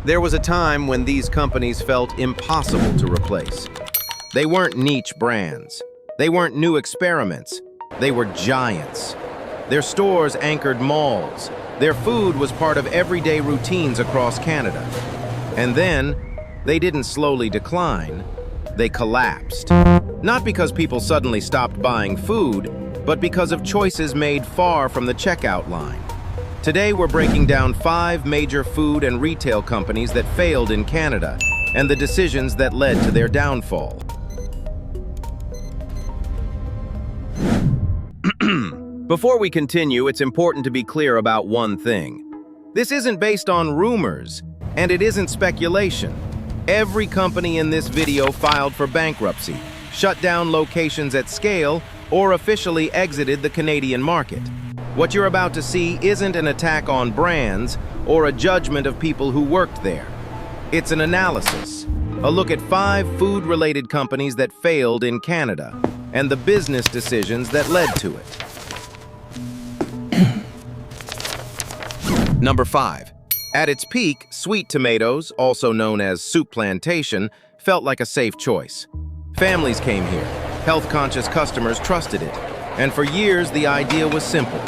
There was a time when these companies felt impossible to replace. They weren't niche brands. They weren't new experiments. They were giants. Their stores anchored malls. Their food was part of everyday routines across Canada. And then, they didn't slowly decline, they collapsed. Not because people suddenly stopped buying food, but because of choices made far from the checkout line. Today, we're breaking down 5 major food and retail companies that failed in Canada and the decisions that led to their downfall. Before we continue, it's important to be clear about one thing. This isn't based on rumors, and it isn't speculation. Every company in this video filed for bankruptcy, shut down locations at scale, or officially exited the Canadian market. What you're about to see isn't an attack on brands or a judgment of people who worked there. It's an analysis, a look at 5 food-related companies that failed in Canada, and the business decisions that led to it. Number 5. At its peak, Sweet Tomatoes, also known as Soup Plantation, felt like a safe choice. Families came here, health-conscious customers trusted it, and for years the idea was simple: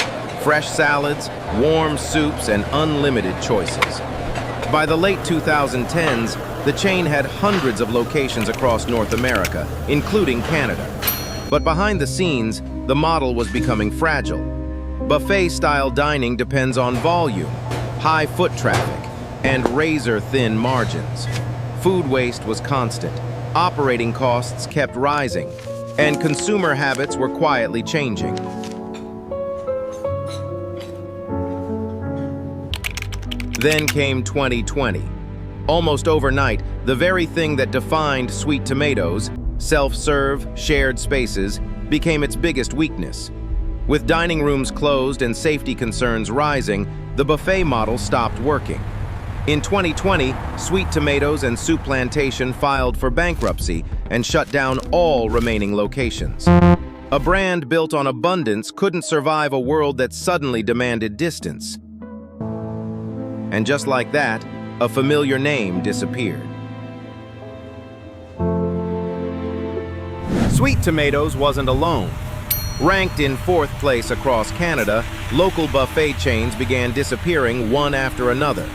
fresh salads, warm soups, and unlimited choices. By the late 2010s, the chain had hundreds of locations across North America, including Canada. But behind the scenes, the model was becoming fragile. Buffet-style dining depends on volume, high foot traffic, and razor-thin margins. Food waste was constant, operating costs kept rising, and consumer habits were quietly changing. Then came 2020. Almost overnight, the very thing that defined Sweet Tomatoes, self-serve, shared spaces, became its biggest weakness. With dining rooms closed and safety concerns rising, the buffet model stopped working. In 2020, Sweet Tomatoes and Soup Plantation filed for bankruptcy and shut down all remaining locations. A brand built on abundance couldn't survive a world that suddenly demanded distance. And just like that, a familiar name disappeared. Sweet Tomatoes wasn't alone. Ranked in 4th place across Canada, local buffet chains began disappearing one after another.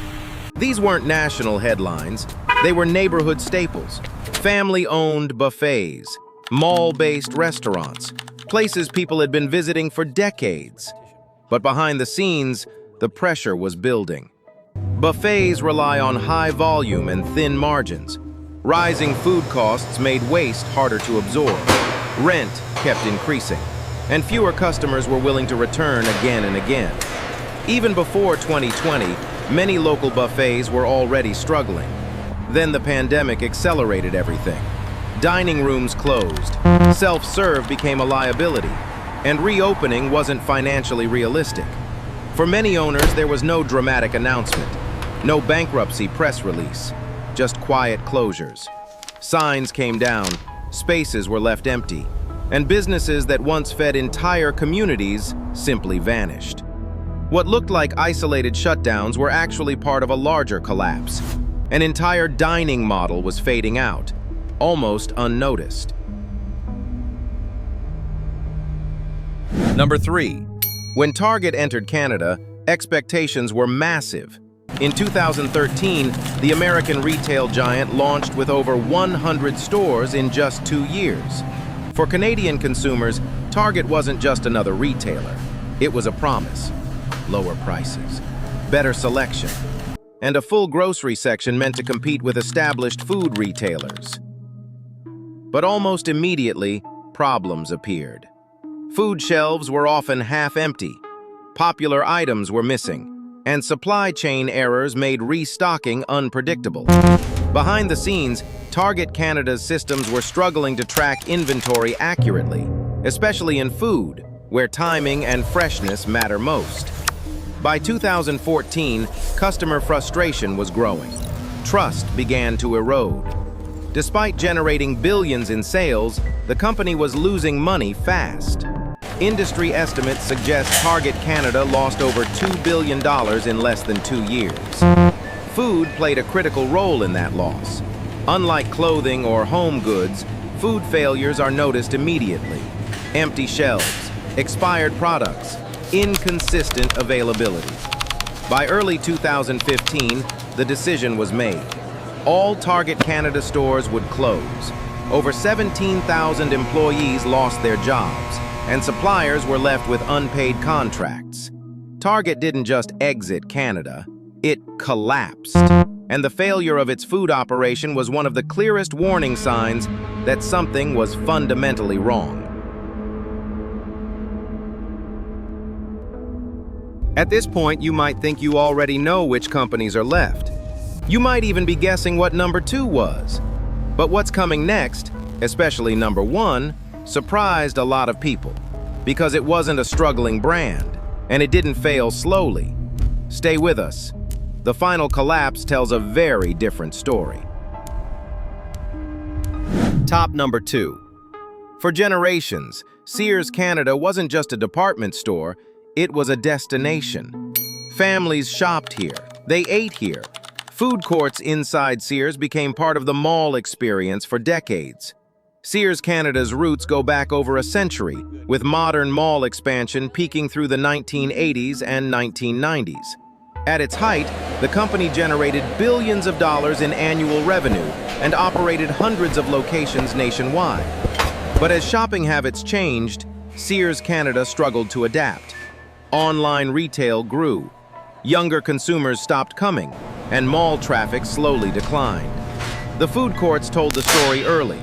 These weren't national headlines, they were neighborhood staples, family-owned buffets, mall-based restaurants, places people had been visiting for decades. But behind the scenes, the pressure was building. Buffets rely on high volume and thin margins. Rising food costs made waste harder to absorb. Rent kept increasing, and fewer customers were willing to return again and again. Even before 2020, many local buffets were already struggling. Then the pandemic accelerated everything. Dining rooms closed, self-serve became a liability, and reopening wasn't financially realistic. For many owners, there was no dramatic announcement, no bankruptcy press release, just quiet closures. Signs came down, spaces were left empty, and businesses that once fed entire communities simply vanished. What looked like isolated shutdowns were actually part of a larger collapse. An entire dining model was fading out, almost unnoticed. Number 3. When Target entered Canada, expectations were massive. In 2013, the American retail giant launched with over 100 stores in just 2 years. For Canadian consumers, Target wasn't just another retailer. It was a promise. Lower prices, better selection, and a full grocery section meant to compete with established food retailers. But almost immediately, problems appeared. Food shelves were often half empty, popular items were missing, and supply chain errors made restocking unpredictable. Behind the scenes, Target Canada's systems were struggling to track inventory accurately, especially in food, where timing and freshness matter most. By 2014, customer frustration was growing. Trust began to erode. Despite generating billions in sales, the company was losing money fast. Industry estimates suggest Target Canada lost over $2 billion in less than 2 years. Food played a critical role in that loss. Unlike clothing or home goods, food failures are noticed immediately. Empty shelves, expired products, inconsistent availability. By early 2015, the decision was made. All Target Canada stores would close. Over 17,000 employees lost their jobs, and suppliers were left with unpaid contracts. Target didn't just exit Canada, it collapsed. And the failure of its food operation was one of the clearest warning signs that something was fundamentally wrong. At this point, you might think you already know which companies are left. You might even be guessing what number 2 was. But what's coming next, especially number 1, surprised a lot of people. Because it wasn't a struggling brand, and it didn't fail slowly. Stay with us. The final collapse tells a very different story. Top number 2. For generations, Sears Canada wasn't just a department store, it was a destination. Families shopped here, they ate here. Food courts inside Sears became part of the mall experience for decades. Sears Canada's roots go back over a century, with modern mall expansion peaking through the 1980s and 1990s. At its height, the company generated billions of dollars in annual revenue and operated hundreds of locations nationwide. But as shopping habits changed, Sears Canada struggled to adapt. Online retail grew. Younger consumers stopped coming, and mall traffic slowly declined. The food courts told the story early.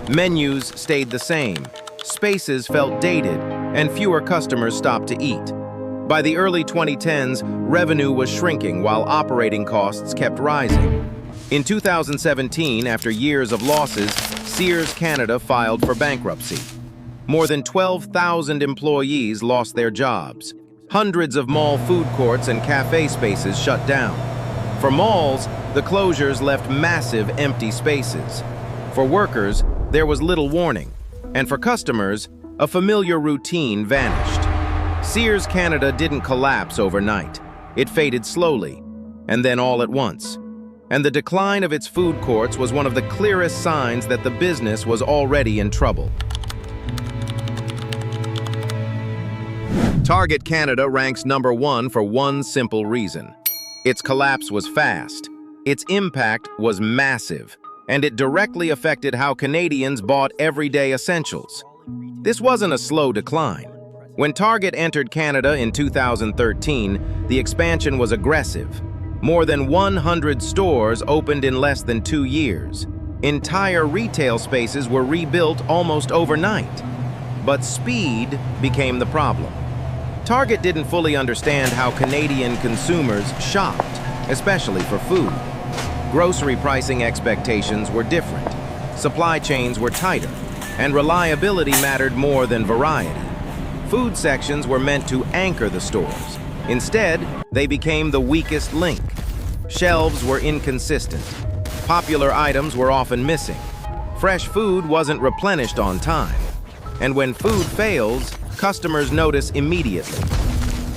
Menus stayed the same, spaces felt dated, and fewer customers stopped to eat. By the early 2010s, revenue was shrinking while operating costs kept rising. In 2017, after years of losses, Sears Canada filed for bankruptcy. More than 12,000 employees lost their jobs. Hundreds of mall food courts and cafe spaces shut down. For malls, the closures left massive empty spaces. For workers, there was little warning. And for customers, a familiar routine vanished. Sears Canada didn't collapse overnight. It faded slowly, and then all at once. And the decline of its food courts was one of the clearest signs that the business was already in trouble. Target Canada ranks number 1 for one simple reason. Its collapse was fast, its impact was massive, and it directly affected how Canadians bought everyday essentials. This wasn't a slow decline. When Target entered Canada in 2013, the expansion was aggressive. More than 100 stores opened in less than 2 years. Entire retail spaces were rebuilt almost overnight. But speed became the problem. Target didn't fully understand how Canadian consumers shopped, especially for food. Grocery pricing expectations were different. Supply chains were tighter, and reliability mattered more than variety. Food sections were meant to anchor the stores. Instead, they became the weakest link. Shelves were inconsistent. Popular items were often missing. Fresh food wasn't replenished on time. And when food fails, customers notice immediately.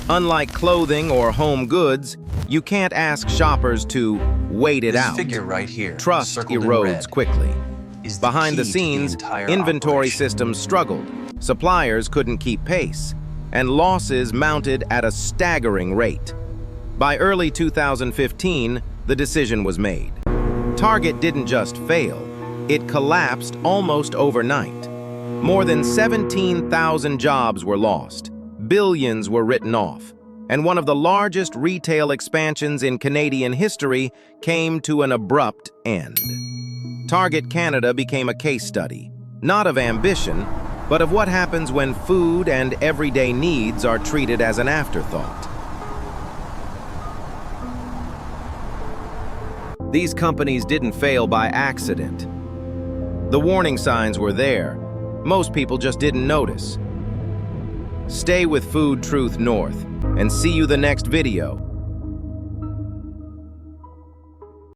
Unlike clothing or home goods, you can't ask shoppers to wait it out. This figure right here, Trust circled in erodes red, quickly. is the Behind the key to scenes, entire inventory operation. systems struggled. Suppliers couldn't keep pace, and losses mounted at a staggering rate. By early 2015, the decision was made. Target didn't just fail, it collapsed almost overnight. More than 17,000 jobs were lost, billions were written off, and one of the largest retail expansions in Canadian history came to an abrupt end. Target Canada became a case study, not of ambition, but of what happens when food and everyday needs are treated as an afterthought. These companies didn't fail by accident. The warning signs were there. Most people just didn't notice. Stay with Food Truth North and see you the next video.